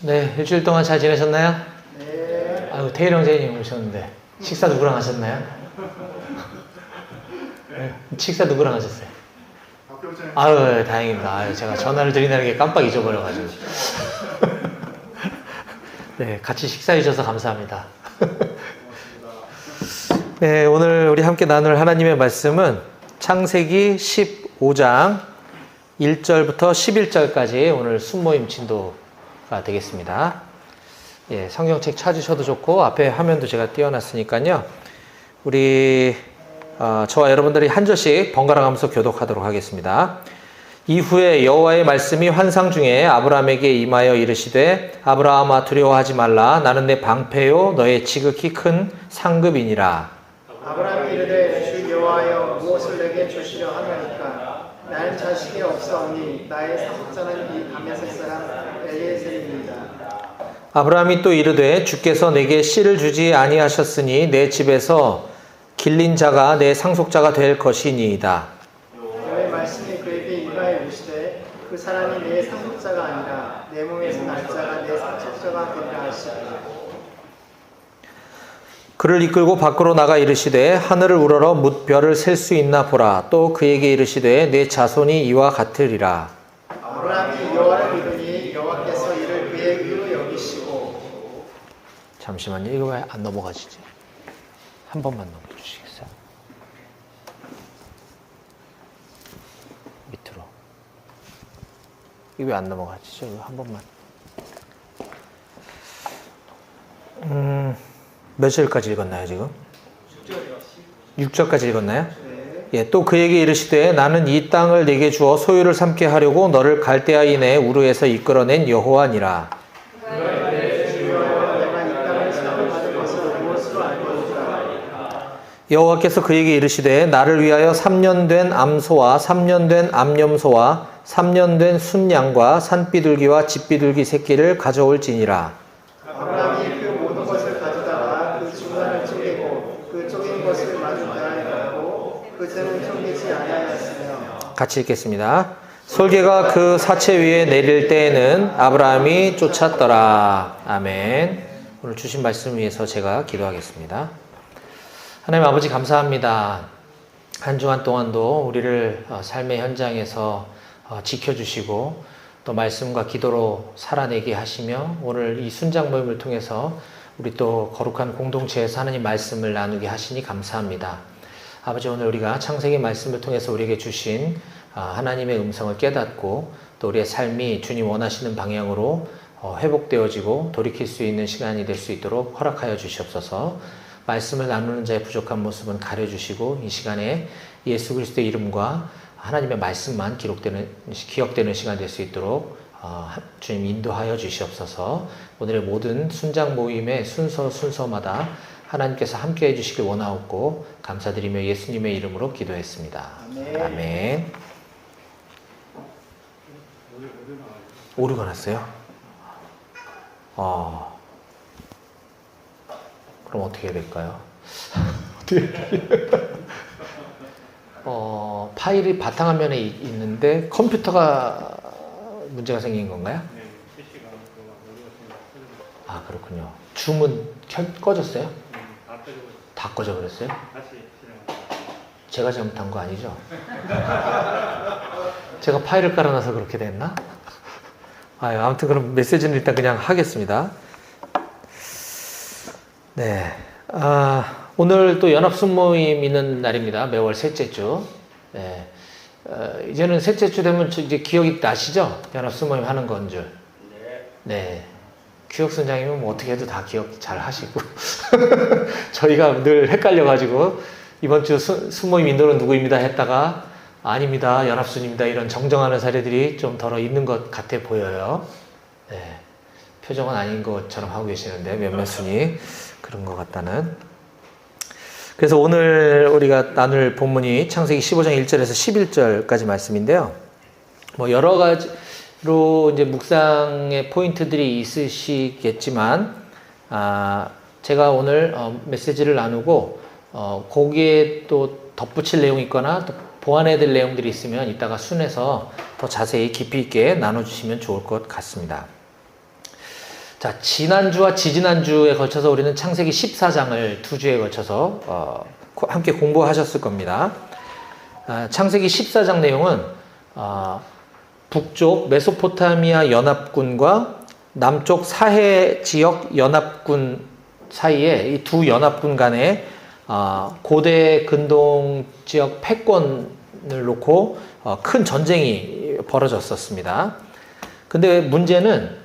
네, 일주일 동안 잘 지내셨나요? 네. 아유, 태일 형제님 오셨는데 식사 누구랑 하셨나요? 네, 식사 누구랑 하셨어요? 아유, 다행입니다. 아유, 제가 전화를 드린다는 게 깜빡 잊어버려가지고. 네, 같이 식사해 주셔서 감사합니다. 네, 오늘 우리 함께 나눌 하나님의 말씀은 창세기 15장 1절부터 11절까지 오늘 순모임 진도가 되겠습니다. 예, 성경책 찾으셔도 좋고 앞에 화면도 제가 띄워놨으니까요. 우리 저와 여러분들이 한 절씩 번갈아 가면서 교독하도록 하겠습니다. 이후에 여호와의 말씀이 환상 중에 아브라함에게 임하여 이르시되 아브라함아 두려워하지 말라 나는 내 방패요 너의 지극히 큰 상급이니라. 아브라함이 이르되 주 여호와여 무엇을 내게 주시려 하나이까 나는 자식이 없사오니 나의 사속자는 이 다메섹 사람 엘리에셀입니다. 아브라함이 또 이르되 주께서 내게 씨를 주지 아니하셨으니 내 집에서 길린 자가 내 상속자가 될 것이니이다. 여호와의 말씀이 그에게 임하여 이르시되 그 사람이 내 상속자가 아니라 내 몸에서 날 자가 내 상속자가 되리라 하시니라. 그를 이끌고 밖으로 나가 이르시되 하늘을 우러러 뭇 별을 셀 수 있나 보라. 또 그에게 이르시되 내 자손이 이와 같으리라. 아브라함이 여호와를 믿으니 여호와께서 이를 그의 의로 여기시고. 잠시만요. 이거 왜 안 넘어가지지? 한 번만 넘겨주시겠어요? 밑으로. 이거 왜 안 넘어가지죠? 이거 한 번만. 몇 절까지 읽었나요, 지금? 6절까지 읽었나요? 예, 또 그에게 이르시되 나는 이 땅을 네게 주어 소유를 삼게 하려고 너를 갈대아인의 우르에서 이끌어낸 여호와니라. 여호와께서 그에게 이르시되 나를 위하여 3년 된 암소와 3년 된 암염소와 3년 된 순양과 산비둘기와 집비둘기 새끼를 가져올지니라. 아브라함이 그 모든 것을 가져다가 그 중간을 쪼개고 그 쪼갠 것을 마주 대하에 가고 그 쇠는 쪼개지 아니하였으며. 같이 읽겠습니다. 솔개가 그 사체 위에 내릴 때에는 아브라함이 쫓았더라. 아멘. 오늘 주신 말씀 위해서 제가 기도하겠습니다. 하나님 아버지 감사합니다. 한 주간 동안도 우리를 삶의 현장에서 지켜주시고 또 말씀과 기도로 살아내게 하시며 오늘 이 순장 모임을 통해서 우리 또 거룩한 공동체에서 하나님 말씀을 나누게 하시니 감사합니다. 아버지 오늘 우리가 창세기 말씀을 통해서 우리에게 주신 하나님의 음성을 깨닫고 또 우리의 삶이 주님 원하시는 방향으로 회복되어지고 돌이킬 수 있는 시간이 될 수 있도록 허락하여 주시옵소서. 말씀을 나누는 자의 부족한 모습은 가려주시고 이 시간에 예수 그리스도의 이름과 하나님의 말씀만 기억되는 시간 될 수 있도록 주님 인도하여 주시옵소서. 오늘의 모든 순장 모임의 순서마다 하나님께서 함께 해주시길 원하옵고 감사드리며 예수님의 이름으로 기도했습니다. 아멘. 아멘. 오류가 났어요? 그럼 어떻게 해야 될까요? 파일이 바탕화면에 있는데 컴퓨터가 문제가 생긴 건가요? 네, PC가 아, 그렇군요. 줌은 꺼졌어요? 다 다 꺼져버렸어요? 다시 실행합니다. 제가 잘못한 거 아니죠? 제가 파일을 깔아놔서 그렇게 됐나? 아무튼 그럼 메시지는 일단 그냥 하겠습니다. 네. 오늘 또 연합순모임 있는 날입니다. 매월 셋째 주. 네. 이제는 셋째 주 되면 이제 기억이 나시죠? 연합순모임 하는 건 줄. 네. 기억순장이면 뭐 어떻게 해도 다 기억 잘 하시고. 저희가 늘 헷갈려가지고 이번 주 순모임 인도는 누구입니다 했다가 아닙니다. 연합순입니다. 이런 정정하는 사례들이 좀 덜어 있는 것 같아 보여요. 네. 표정은 아닌 것처럼 하고 계시는데 몇몇 순이 그런 것 같다는. 그래서 오늘 우리가 나눌 본문이 창세기 15장 1절에서 11절까지 말씀인데요. 뭐 여러 가지로 이제 묵상의 포인트들이 있으시겠지만, 제가 오늘 메시지를 나누고 거기에 또 덧붙일 내용이 있거나 또 보완해야 될 내용들이 있으면 이따가 순에서 더 자세히 깊이 있게 나눠주시면 좋을 것 같습니다. 자, 지난주와 지지난주에 걸쳐서 우리는 창세기 14장을 두 주에 걸쳐서 함께 공부하셨을 겁니다. 창세기 14장 내용은 북쪽 메소포타미아 연합군과 남쪽 사해 지역 연합군 사이에 이 두 연합군 간에 고대 근동 지역 패권을 놓고 큰 전쟁이 벌어졌었습니다. 근데 문제는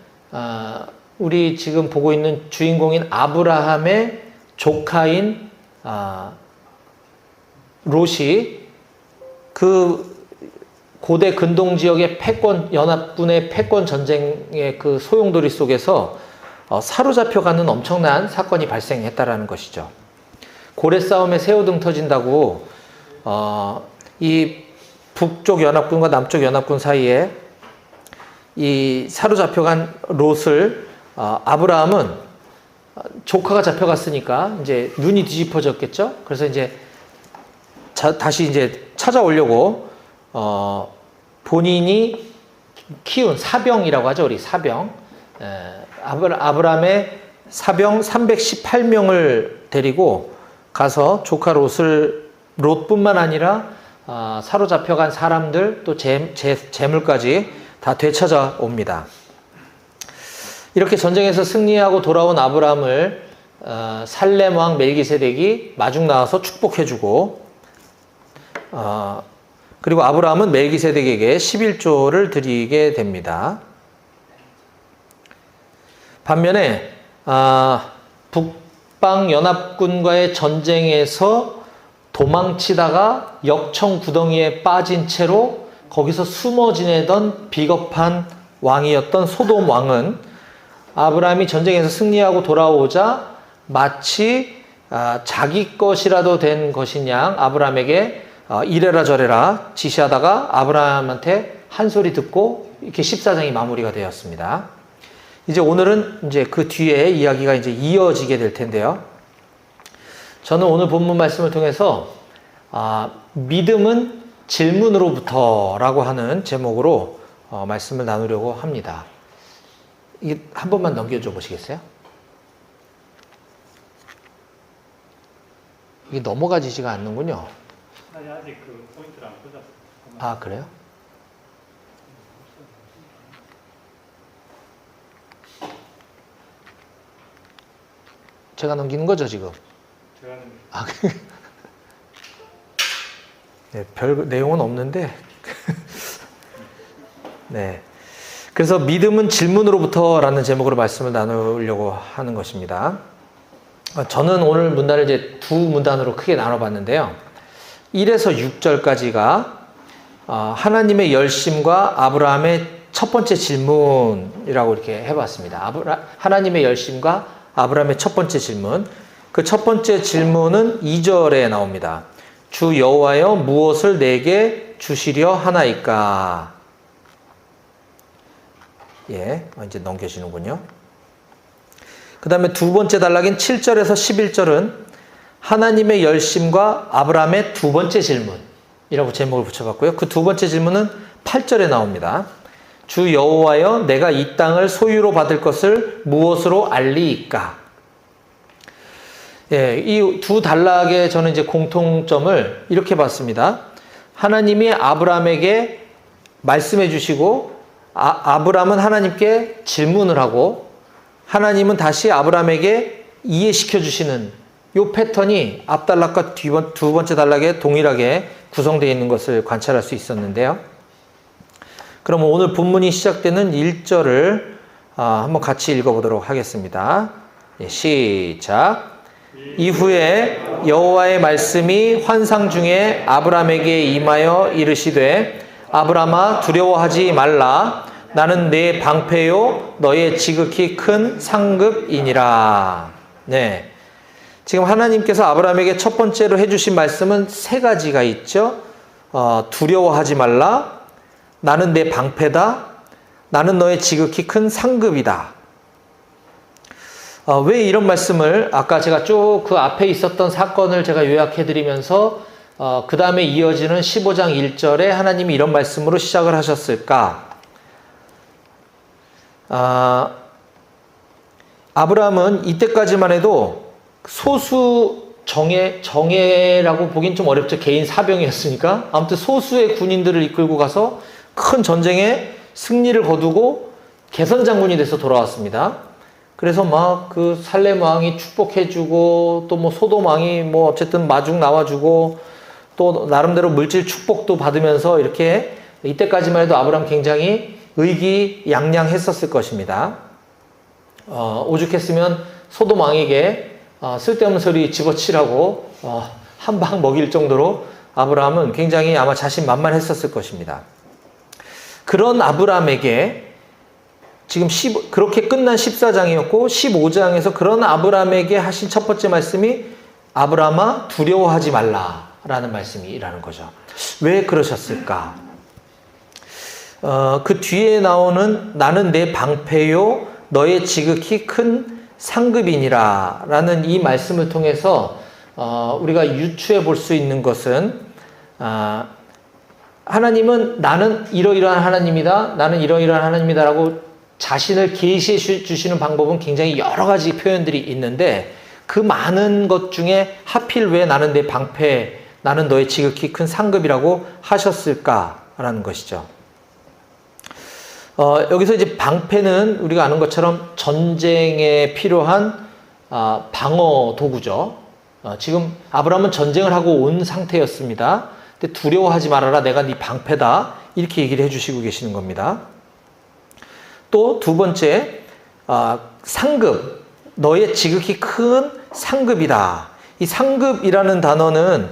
우리 지금 보고 있는 주인공인 아브라함의 조카인 롯이 그 고대 근동 지역의 패권 연합군의 패권 전쟁의 그 소용돌이 속에서 사로잡혀가는 엄청난 사건이 발생했다라는 것이죠. 고래 싸움에 새우등 터진다고 이 북쪽 연합군과 남쪽 연합군 사이에 이 사로잡혀간 롯을 아브라함은 조카가 잡혀갔으니까 이제 눈이 뒤집어졌겠죠. 그래서 이제 다시 이제 찾아오려고 본인이 키운 사병이라고 하죠. 우리 사병. 아브라함의 사병 318명을 데리고 가서 조카 롯뿐만 아니라 사로잡혀간 사람들 또 재물까지 다 되찾아옵니다. 이렇게 전쟁에서 승리하고 돌아온 아브라함을 살렘 왕 멜기세덱이 마중 나와서 축복해주고 그리고 아브라함은 멜기세덱에게 11조를 드리게 됩니다. 반면에 북방 연합군과의 전쟁에서 도망치다가 역청 구덩이에 빠진 채로 거기서 숨어 지내던 비겁한 왕이었던 소돔 왕은 아브라함이 전쟁에서 승리하고 돌아오자 마치 자기 것이라도 된 것인 양 아브라함에게 이래라 저래라 지시하다가 아브라함한테 한 소리 듣고 이렇게 14장이 마무리가 되었습니다. 이제 오늘은 이제 그 뒤에 이야기가 이제 이어지게 될 텐데요. 저는 오늘 본문 말씀을 통해서 믿음은 질문으로부터라고 하는 제목으로 말씀을 나누려고 합니다. 이게 한 번만 넘겨줘 보시겠어요? 이게 넘어가지지가 않는군요. 아니, 아직 그 포인트를 안 꽂았어. 아, 그래요? 제가 넘기는 거죠, 지금? 제가 네, 별 내용은 없는데. 네. 그래서 믿음은 질문으로부터라는 제목으로 말씀을 나누려고 하는 것입니다. 저는 오늘 문단을 이제 두 문단으로 크게 나눠봤는데요. 1에서 6절까지가 하나님의 열심과 아브라함의 첫 번째 질문이라고 이렇게 해봤습니다. 하나님의 열심과 아브라함의 첫 번째 질문. 그 첫 번째 질문은 2절에 나옵니다. 주 여호와여 무엇을 내게 주시려 하나이까? 예, 이제 넘겨지는군요. 그 다음에 두 번째 단락인 7절에서 11절은 하나님의 열심과 아브라함의 두 번째 질문이라고 제목을 붙여봤고요. 그 두 번째 질문은 8절에 나옵니다. 주 여호와여 내가 이 땅을 소유로 받을 것을 무엇으로 알리이까? 예, 이 두 단락의 저는 이제 공통점을 이렇게 봤습니다. 하나님이 아브라함에게 말씀해 주시고 아브라함은 하나님께 질문을 하고 하나님은 다시 아브라함에게 이해시켜 주시는 이 패턴이 앞단락과 두 번째 단락에 동일하게 구성되어 있는 것을 관찰할 수 있었는데요. 그러면 오늘 본문이 시작되는 1절을 한번 같이 읽어보도록 하겠습니다. 예, 시작. 이후에 여호와의 말씀이 환상 중에 아브라함에게 임하여 이르시되 아브라함아 두려워하지 말라. 나는 내 방패요 너의 지극히 큰 상급이니라. 네, 지금 하나님께서 아브라함에게 첫 번째로 해주신 말씀은 세 가지가 있죠. 두려워하지 말라. 나는 내 방패다. 나는 너의 지극히 큰 상급이다. 왜 이런 말씀을 아까 제가 쭉 그 앞에 있었던 사건을 제가 요약해드리면서 그 다음에 이어지는 15장 1절에 하나님이 이런 말씀으로 시작을 하셨을까? 아브라함은 이때까지만 해도 소수 정예라고 보긴 좀 어렵죠. 개인 사병이었으니까. 아무튼 소수의 군인들을 이끌고 가서 큰 전쟁에 승리를 거두고 개선 장군이 돼서 돌아왔습니다. 그래서 막 그 살렘 왕이 축복해주고 또 뭐 소돔 왕이 뭐 어쨌든 마중 나와주고 또 나름대로 물질 축복도 받으면서 이렇게 이때까지만 해도 아브라함 굉장히 의기양양했었을 것입니다. 오죽했으면 소돔 왕에게 쓸데없는 소리 집어치라고 한 방 먹일 정도로 아브라함은 굉장히 아마 자신만만했었을 것입니다. 그런 아브라함에게 지금 그렇게 끝난 14장이었고 15장에서 그런 아브라함에게 하신 첫 번째 말씀이 아브라함아 두려워하지 말라라는 말씀이라는 거죠. 왜 그러셨을까? 그 뒤에 나오는 나는 내 방패요 너의 지극히 큰 상급이니라 라는 이 말씀을 통해서 우리가 유추해 볼 수 있는 것은 하나님은 나는 이러이러한 하나님이다. 나는 이러이러한 하나님이다 라고 자신을 계시해 주시는 방법은 굉장히 여러 가지 표현들이 있는데 그 많은 것 중에 하필 왜 나는 내 방패, 나는 너의 지극히 큰 상급이라고 하셨을까라는 것이죠. 여기서 이제 방패는 우리가 아는 것처럼 전쟁에 필요한 방어 도구죠. 지금 아브라함은 전쟁을 하고 온 상태였습니다. 근데 두려워하지 말아라, 내가 네 방패다, 이렇게 얘기를 해주시고 계시는 겁니다. 또 두 번째, 상급, 너의 지극히 큰 상급이다. 이 상급이라는 단어는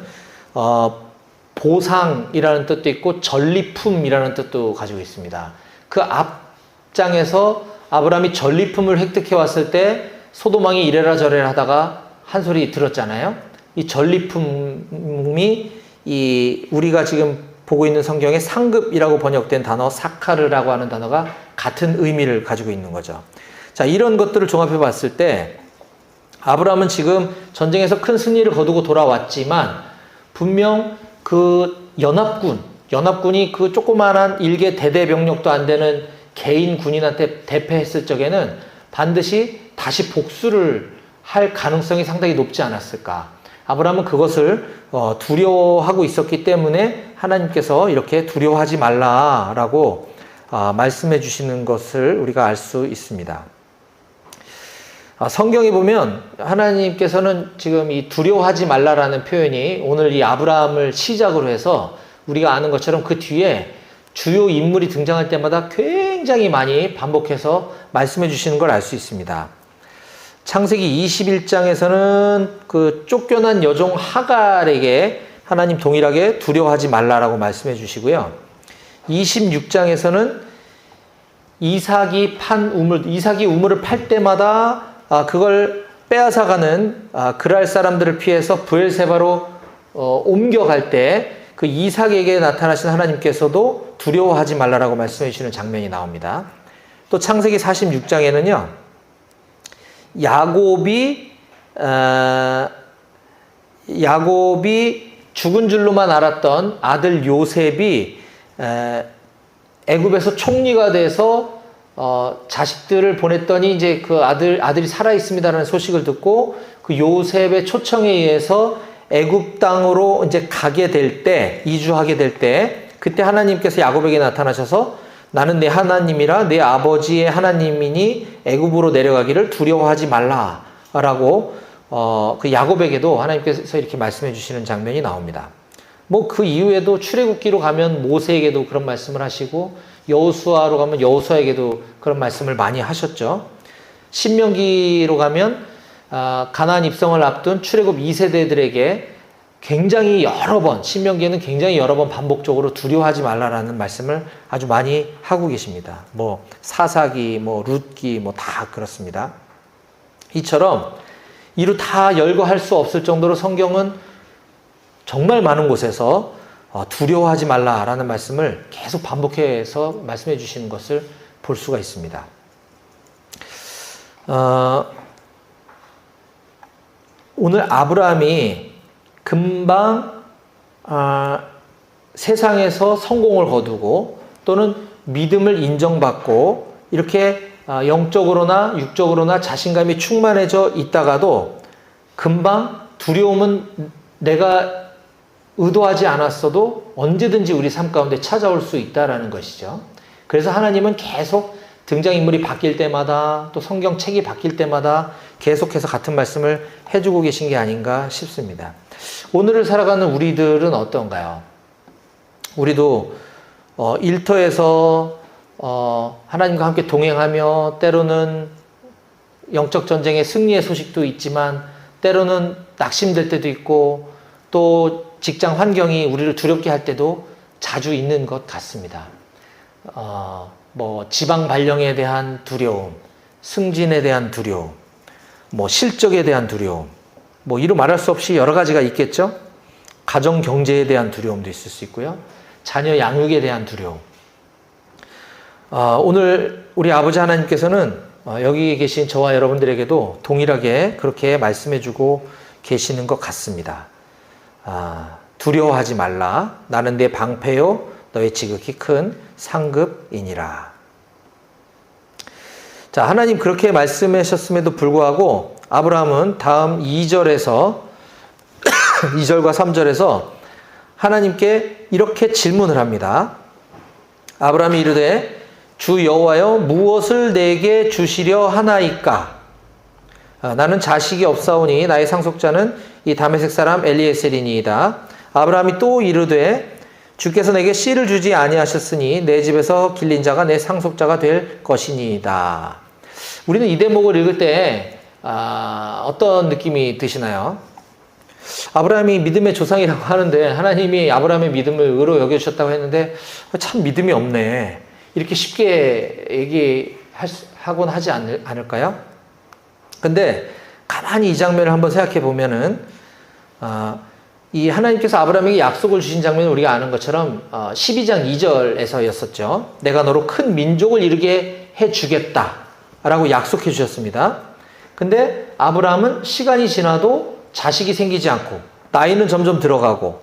보상이라는 뜻도 있고 전리품이라는 뜻도 가지고 있습니다. 그 앞장에서 아브라함이 전리품을 획득해 왔을 때 소돔 왕이 이래라 저래라 하다가 한 소리 들었잖아요. 이 전리품이 우리가 지금 보고 있는 성경에 상급이라고 번역된 단어 사카르라고 하는 단어가 같은 의미를 가지고 있는 거죠. 자, 이런 것들을 종합해 봤을 때 아브라함은 지금 전쟁에서 큰 승리를 거두고 돌아왔지만 분명 그 연합군이 그 조그마한 일개 대대병력도 안 되는 개인 군인한테 대패했을 적에는 반드시 다시 복수를 할 가능성이 상당히 높지 않았을까. 아브라함은 그것을 두려워하고 있었기 때문에 하나님께서 이렇게 두려워하지 말라라고 말씀해 주시는 것을 우리가 알 수 있습니다. 성경에 보면 하나님께서는 지금 이 두려워하지 말라라는 표현이 오늘 이 아브라함을 시작으로 해서 우리가 아는 것처럼 그 뒤에 주요 인물이 등장할 때마다 굉장히 많이 반복해서 말씀해 주시는 걸 알 수 있습니다. 창세기 21장에서는 그 쫓겨난 여종 하갈에게 하나님 동일하게 두려워하지 말라라고 말씀해 주시고요. 26장에서는 이삭이 우물을 팔 때마다 그걸 빼앗아가는 그랄 사람들을 피해서 브엘세바로 옮겨갈 때 그 이삭에게 나타나신 하나님께서도 두려워하지 말라라고 말씀해 주시는 장면이 나옵니다. 또 창세기 46장에는요. 야곱이 죽은 줄로만 알았던 아들 요셉이 애굽에서 총리가 돼서 자식들을 보냈더니 이제 그 아들이 살아 있습니다라는 소식을 듣고 그 요셉의 초청에 의해서 애굽 땅으로 이제 이주하게 될 때 그때 하나님께서 야곱에게 나타나셔서 나는 내 하나님이라 내 아버지의 하나님이니 애굽으로 내려가기를 두려워하지 말라라고 그 야곱에게도 하나님께서 이렇게 말씀해 주시는 장면이 나옵니다. 뭐 그 이후에도 출애굽기로 가면 모세에게도 그런 말씀을 하시고 여호수아로 가면 여호수아에게도 그런 말씀을 많이 하셨죠. 신명기로 가면 가나안 입성을 앞둔 출애굽 2세대들에게 굉장히 여러 번, 신명기에는 굉장히 여러 번 반복적으로 두려워하지 말라라는 말씀을 아주 많이 하고 계십니다. 뭐 사사기, 뭐 룻기, 뭐 다 그렇습니다. 이처럼 이루 다 열거할 수 없을 정도로 성경은 정말 많은 곳에서 두려워하지 말라라는 말씀을 계속 반복해서 말씀해 주시는 것을 볼 수가 있습니다. 오늘 아브라함이 금방 세상에서 성공을 거두고 또는 믿음을 인정받고 이렇게 영적으로나 육적으로나 자신감이 충만해져 있다가도 금방 두려움은 내가 의도하지 않았어도 언제든지 우리 삶 가운데 찾아올 수 있다라는 것이죠. 그래서 하나님은 계속 등장인물이 바뀔 때마다 또 성경책이 바뀔 때마다 계속해서 같은 말씀을 해주고 계신 게 아닌가 싶습니다. 오늘을 살아가는 우리들은 어떤가요? 우리도 일터에서 하나님과 함께 동행하며 때로는 영적 전쟁의 승리의 소식도 있지만 때로는 낙심될 때도 있고 또 직장 환경이 우리를 두렵게 할 때도 자주 있는 것 같습니다. 지방 발령에 대한 두려움, 승진에 대한 두려움, 실적에 대한 두려움, 이루 말할 수 없이 여러 가지가 있겠죠? 가정 경제에 대한 두려움도 있을 수 있고요. 자녀 양육에 대한 두려움. 오늘 우리 아버지 하나님께서는 여기 계신 저와 여러분들에게도 동일하게 그렇게 말씀해주고 계시는 것 같습니다. 두려워하지 말라. 나는 내 방패요 너의 지극히 큰 상급이니라. 자, 하나님 그렇게 말씀하셨음에도 불구하고 아브라함은 다음 2절과 3절에서 하나님께 이렇게 질문을 합니다. 아브라함이 이르되 주 여호와여 무엇을 내게 주시려 하나이까? 나는 자식이 없사오니 나의 상속자는 이 다메섹 사람 엘리에셀이니이다. 아브라함이 또 이르되 주께서 내게 씨를 주지 아니하셨으니 내 집에서 길린 자가 내 상속자가 될 것이니이다. 우리는 이 대목을 읽을 때 어떤 느낌이 드시나요? 아브라함이 믿음의 조상이라고 하는데 하나님이 아브라함의 믿음을 의로 여겨주셨다고 했는데 참 믿음이 없네. 이렇게 쉽게 얘기하곤 하지 않을까요? 근데 가만히 이 장면을 한번 생각해 보면은 이 하나님께서 아브라함에게 약속을 주신 장면을 우리가 아는 것처럼 12장 2절에서였었죠. 내가 너로 큰 민족을 이루게 해주겠다 라고 약속해 주셨습니다. 근데 아브라함은 시간이 지나도 자식이 생기지 않고 나이는 점점 들어가고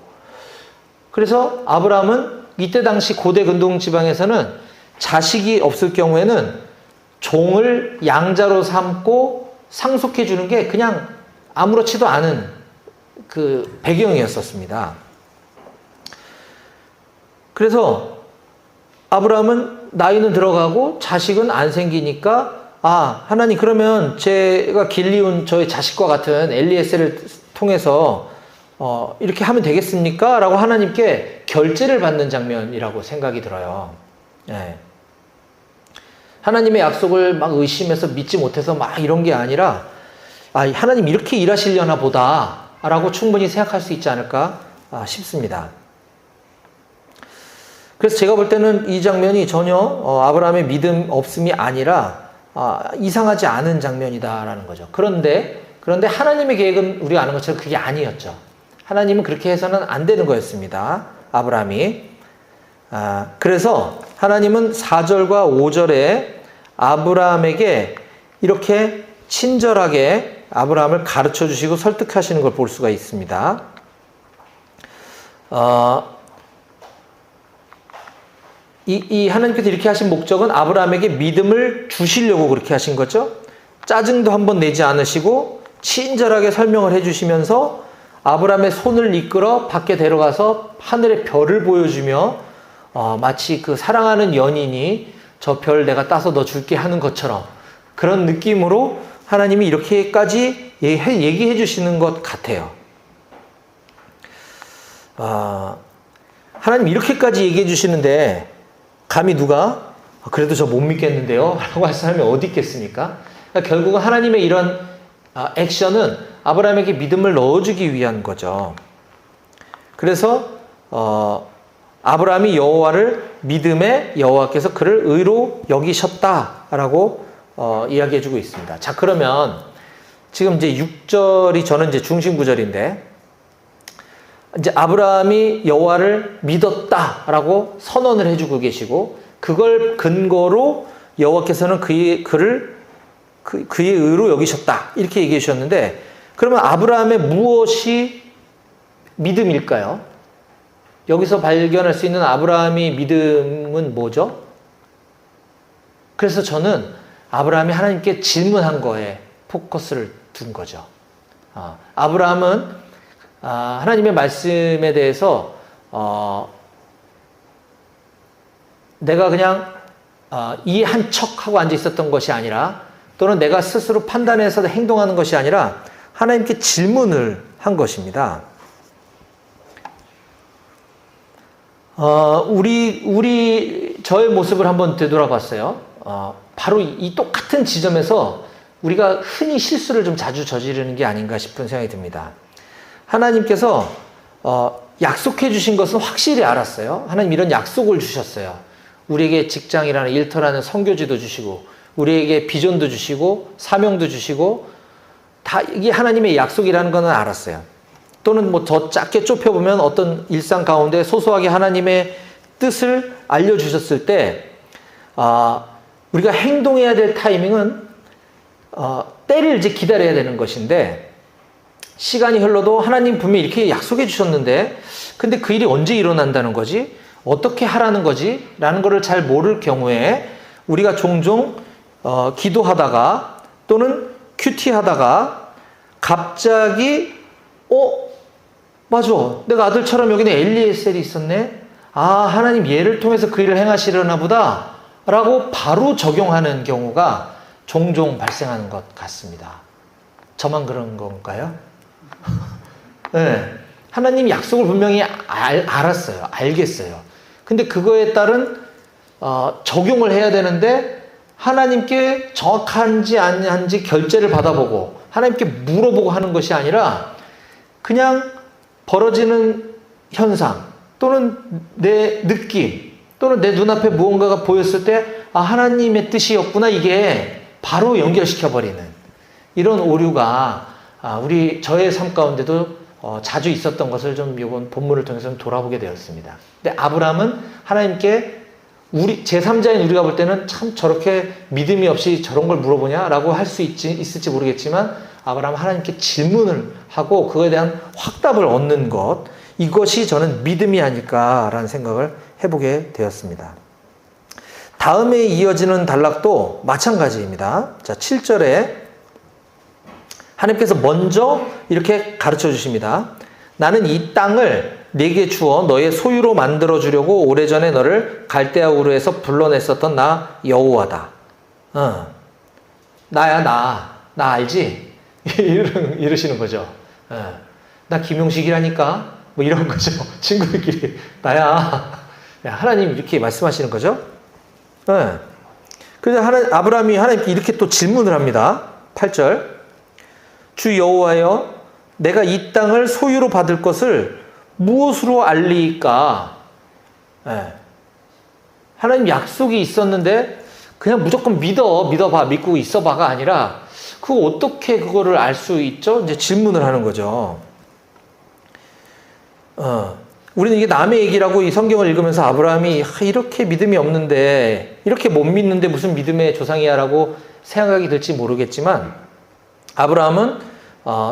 그래서 아브라함은 이때 당시 고대 근동 지방에서는 자식이 없을 경우에는 종을 양자로 삼고 상속해 주는 게 그냥 아무렇지도 않은 그 배경이었었습니다. 그래서 아브라함은 나이는 들어가고 자식은 안 생기니까 하나님 그러면 제가 길리운 저의 자식과 같은 엘리에셀을 통해서 이렇게 하면 되겠습니까? 라고 하나님께 결제를 받는 장면이라고 생각이 들어요. 네. 하나님의 약속을 막 의심해서 믿지 못해서 막 이런 게 아니라 하나님 이렇게 일하시려나 보다 라고 충분히 생각할 수 있지 않을까 싶습니다. 그래서 제가 볼 때는 이 장면이 전혀 아브라함의 믿음 없음이 아니라 이상하지 않은 장면이다라는 거죠. 그런데 하나님의 계획은 우리가 아는 것처럼 그게 아니었죠. 하나님은 그렇게 해서는 안 되는 거였습니다. 아브라함이. 그래서 하나님은 4절과 5절에 아브라함에게 이렇게 친절하게 아브라함을 가르쳐 주시고 설득하시는 걸 볼 수가 있습니다. 이 하나님께서 이렇게 하신 목적은 아브라함에게 믿음을 주시려고 그렇게 하신 거죠. 짜증도 한번 내지 않으시고 친절하게 설명을 해주시면서 아브라함의 손을 이끌어 밖에 데려가서 하늘의 별을 보여주며 마치 그 사랑하는 연인이 저 별 내가 따서 너 줄게 하는 것처럼 그런 느낌으로 하나님이 이렇게까지 얘기해 주시는 것 같아요. 하나님 이렇게까지 얘기해 주시는데 감히 누가 그래도 저 못 믿겠는데요? 라고 할 사람이 어디 있겠습니까? 그러니까 결국은 하나님의 이런 액션은 아브라함에게 믿음을 넣어주기 위한 거죠. 그래서 아브라함이 여호와를 믿음에 여호와께서 그를 의로 여기셨다라고 이야기해주고 있습니다. 자, 그러면 지금 이제 6절이 저는 이제 중심 구절인데 이제 아브라함이 여호와를 믿었다라고 선언을 해주고 계시고 그걸 근거로 여호와께서는 그의 의로 여기셨다 이렇게 얘기해 주셨는데 그러면 아브라함의 무엇이 믿음일까요? 여기서 발견할 수 있는 아브라함의 믿음은 뭐죠? 그래서 저는 아브라함이 하나님께 질문한 거에 포커스를 둔 거죠. 아브라함은 하나님의 말씀에 대해서 내가 그냥 이 한 척하고 앉아 있었던 것이 아니라, 또는 내가 스스로 판단해서 행동하는 것이 아니라 하나님께 질문을 한 것입니다. 저의 모습을 한번 되돌아봤어요. 바로 이 똑같은 지점에서 우리가 흔히 실수를 좀 자주 저지르는 게 아닌가 싶은 생각이 듭니다. 하나님께서 약속해 주신 것은 확실히 알았어요. 하나님 이런 약속을 주셨어요. 우리에게 직장이라는 일터라는 선교지도 주시고, 우리에게 비전도 주시고, 사명도 주시고, 다 이게 하나님의 약속이라는 것은 알았어요. 또는 뭐 더 작게 좁혀보면 어떤 일상 가운데 소소하게 하나님의 뜻을 알려주셨을 때, 우리가 행동해야 될 타이밍은 때를 이제 기다려야 되는 것인데, 시간이 흘러도 하나님 분명히 이렇게 약속해 주셨는데, 근데 그 일이 언제 일어난다는 거지? 어떻게 하라는 거지? 라는 것을 잘 모를 경우에 우리가 종종 기도하다가 또는 큐티하다가 갑자기 맞아, 내가 아들처럼 여기는 엘리에셀이 있었네? 하나님 얘를 통해서 그 일을 행하시려나 보다 라고 바로 적용하는 경우가 종종 발생하는 것 같습니다. 저만 그런 건가요? 네. 하나님 약속을 분명히 알았어요. 알겠어요. 근데 그거에 따른 적용을 해야 되는데, 하나님께 정확한지 아닌지 결제를 받아보고 하나님께 물어보고 하는 것이 아니라 그냥 벌어지는 현상 또는 내 느낌 또는 내 눈앞에 무언가가 보였을 때 하나님의 뜻이었구나, 이게 바로 연결시켜버리는 이런 오류가 저의 삶 가운데도 자주 있었던 것을 좀 이번 본문을 통해서 돌아보게 되었습니다. 근데 아브라함은 하나님께 제3자인 우리가 볼 때는 참 저렇게 믿음이 없이 저런 걸 물어보냐라고 할 수 있을지 모르겠지만, 아브라함은 하나님께 질문을 하고 그거에 대한 확답을 얻는 것, 이것이 저는 믿음이 아닐까라는 생각을 해보게 되었습니다. 다음에 이어지는 단락도 마찬가지입니다. 자, 7절에 하나님께서 먼저 이렇게 가르쳐 주십니다. 나는 이 땅을 네게 주어 너의 소유로 만들어 주려고 오래전에 너를 갈대아 우르에서 불러냈었던 나 여호와다. 나야, 나 알지? 이러시는 거죠. 나 김용식이라니까? 뭐 이런 거죠. 친구들끼리. 나야. 하나님 이렇게 말씀하시는 거죠. 그래서 아브라함이 하나님께 이렇게 또 질문을 합니다. 8절. 주 여호와여, 내가 이 땅을 소유로 받을 것을 무엇으로 알리까? 하나님 약속이 있었는데 그냥 무조건 믿어봐, 믿고 있어봐가 아니라 그거 어떻게 그거를 알 수 있죠? 이제 질문을 하는 거죠. 우리는 이게 남의 얘기라고 이 성경을 읽으면서 아브라함이 이렇게 믿음이 없는데, 이렇게 못 믿는데 무슨 믿음의 조상이야 라고 생각이 들지 모르겠지만, 아브라함은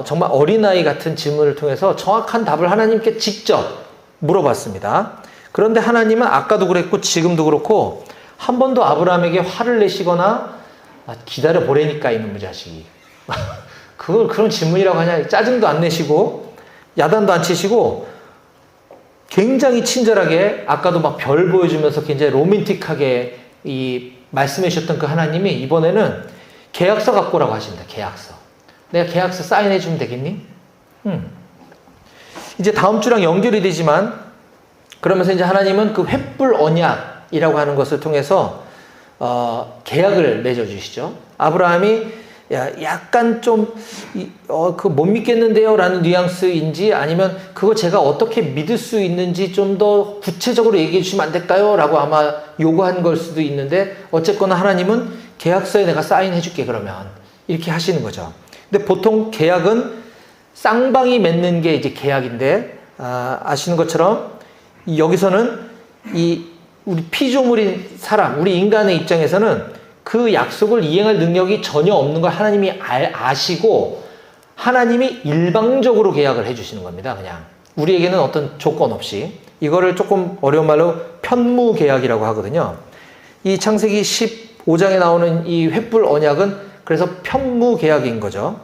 정말 어린아이 같은 질문을 통해서 정확한 답을 하나님께 직접 물어봤습니다. 그런데 하나님은 아까도 그랬고 지금도 그렇고 한 번도 아브라함에게 화를 내시거나 기다려 보라니까 이놈의 자식이 그걸 그런 질문이라고 하냐, 짜증도 안 내시고 야단도 안 치시고 굉장히 친절하게, 아까도 막 별 보여주면서 굉장히 로맨틱하게 말씀해 주셨던 그 하나님이 이번에는 계약서 갖고 오라고 하십니다. 계약서. 내가 계약서 사인해 주면 되겠니? 이제 다음 주랑 연결이 되지만, 그러면서 이제 하나님은 그 횃불 언약이라고 하는 것을 통해서 계약을 맺어주시죠. 아브라함이 약간 좀 그거 못 믿겠는데요 라는 뉘앙스인지, 아니면 그거 제가 어떻게 믿을 수 있는지 좀 더 구체적으로 얘기해 주시면 안 될까요? 라고 아마 요구한 걸 수도 있는데, 어쨌거나 하나님은 계약서에 내가 사인해 줄게 그러면 이렇게 하시는 거죠. 근데 보통 계약은 쌍방이 맺는 게 이제 계약인데, 아시는 것처럼 여기서는 우리 피조물인 사람, 우리 인간의 입장에서는 그 약속을 이행할 능력이 전혀 없는 걸 하나님이 아시고 하나님이 일방적으로 계약을 해주시는 겁니다. 그냥 우리에게는 어떤 조건 없이. 이거를 조금 어려운 말로 편무 계약이라고 하거든요. 이 창세기 5장에 나오는 이 횃불 언약은 그래서 편무계약인 거죠.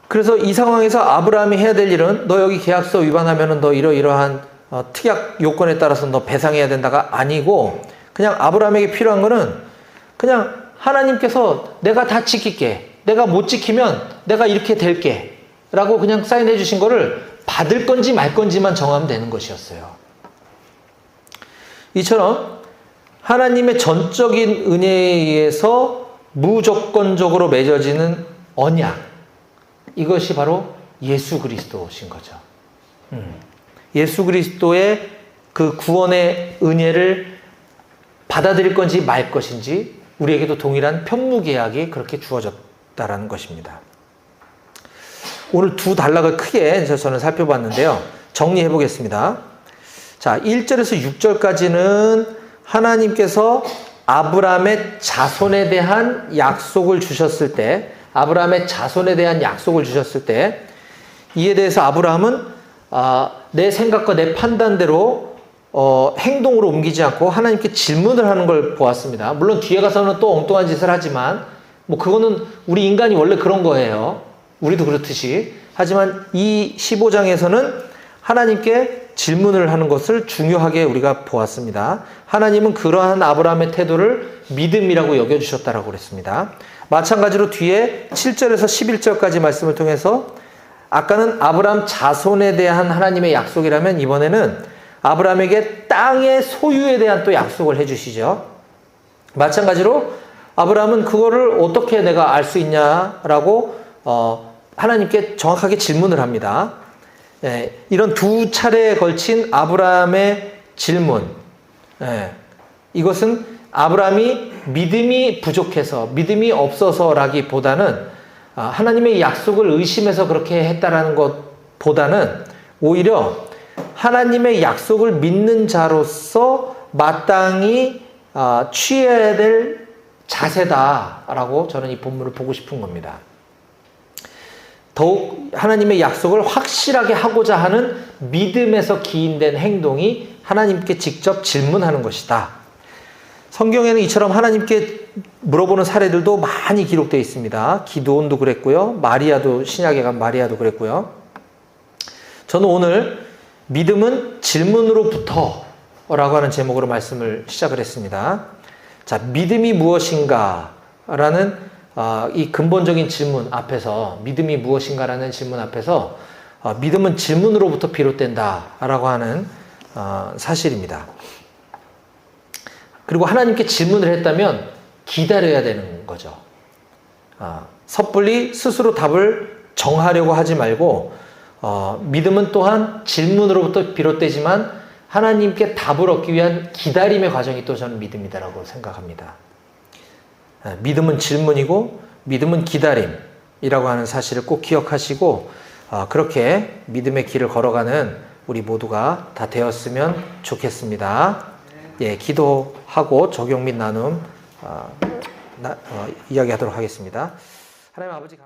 그래서 이 상황에서 아브라함이 해야 될 일은 너 여기 계약서 위반하면은 너 이러이러한 특약 요건에 따라서 너 배상해야 된다가 아니고 그냥 아브라함에게 필요한 거는 그냥 하나님께서 내가 다 지킬게. 내가 못 지키면 내가 이렇게 될게. 라고 그냥 사인해 주신 거를 받을 건지 말 건지만 정하면 되는 것이었어요. 이처럼 하나님의 전적인 은혜에 의해서 무조건적으로 맺어지는 언약. 이것이 바로 예수 그리스도신 거죠. 예수 그리스도의 그 구원의 은혜를 받아들일 건지 말 것인지 우리에게도 동일한 편무계약이 그렇게 주어졌다라는 것입니다. 오늘 두 단락을 크게 저는 살펴봤는데요. 정리해 보겠습니다. 자, 1절에서 6절까지는 하나님께서 아브라함의 자손에 대한 약속을 주셨을 때, 아브라함의 자손에 대한 약속을 주셨을 때, 이에 대해서 아브라함은 내 생각과 내 판단대로 행동으로 옮기지 않고 하나님께 질문을 하는 걸 보았습니다. 물론 뒤에 가서는 또 엉뚱한 짓을 하지만 뭐 그거는 우리 인간이 원래 그런 거예요. 우리도 그렇듯이. 하지만 이 15장에서는 하나님께 질문을 하는 것을 중요하게 우리가 보았습니다. 하나님은 그러한 아브라함의 태도를 믿음이라고 여겨주셨다라고 그랬습니다. 마찬가지로 뒤에 7절에서 11절까지 말씀을 통해서 아까는 아브라함 자손에 대한 하나님의 약속이라면 이번에는 아브라함에게 땅의 소유에 대한 또 약속을 해주시죠. 마찬가지로 아브라함은 그거를 어떻게 내가 알 수 있냐라고 하나님께 정확하게 질문을 합니다. 이런 두 차례에 걸친 아브라함의 질문. 이것은 아브라함이 믿음이 부족해서, 믿음이 없어서라기보다는 하나님의 약속을 의심해서 그렇게 했다라는 것보다는 오히려 하나님의 약속을 믿는 자로서 마땅히 취해야 될 자세다라고 저는 이 본문을 보고 싶은 겁니다. 더욱 하나님의 약속을 확실하게 하고자 하는 믿음에서 기인된 행동이 하나님께 직접 질문하는 것이다. 성경에는 이처럼 하나님께 물어보는 사례들도 많이 기록되어 있습니다. 기드온도 그랬고요. 마리아도, 신약에 간 마리아도 그랬고요. 저는 오늘 믿음은 질문으로부터 라고 하는 제목으로 말씀을 시작을 했습니다. 자, 믿음이 무엇인가? 라는 이 근본적인 질문 앞에서, 믿음이 무엇인가라는 질문 앞에서 믿음은 질문으로부터 비롯된다 라고 하는 사실입니다. 그리고 하나님께 질문을 했다면 기다려야 되는 거죠. 섣불리 스스로 답을 정하려고 하지 말고 믿음은 또한 질문으로부터 비롯되지만 하나님께 답을 얻기 위한 기다림의 과정이 또 저는 믿음이다라고 생각합니다. 믿음은 질문이고 믿음은 기다림이라고 하는 사실을 꼭 기억하시고 그렇게 믿음의 길을 걸어가는 우리 모두가 다 되었으면 좋겠습니다. 예, 기도하고 적용 및 나눔 이야기하도록 하겠습니다. 하나님 아버지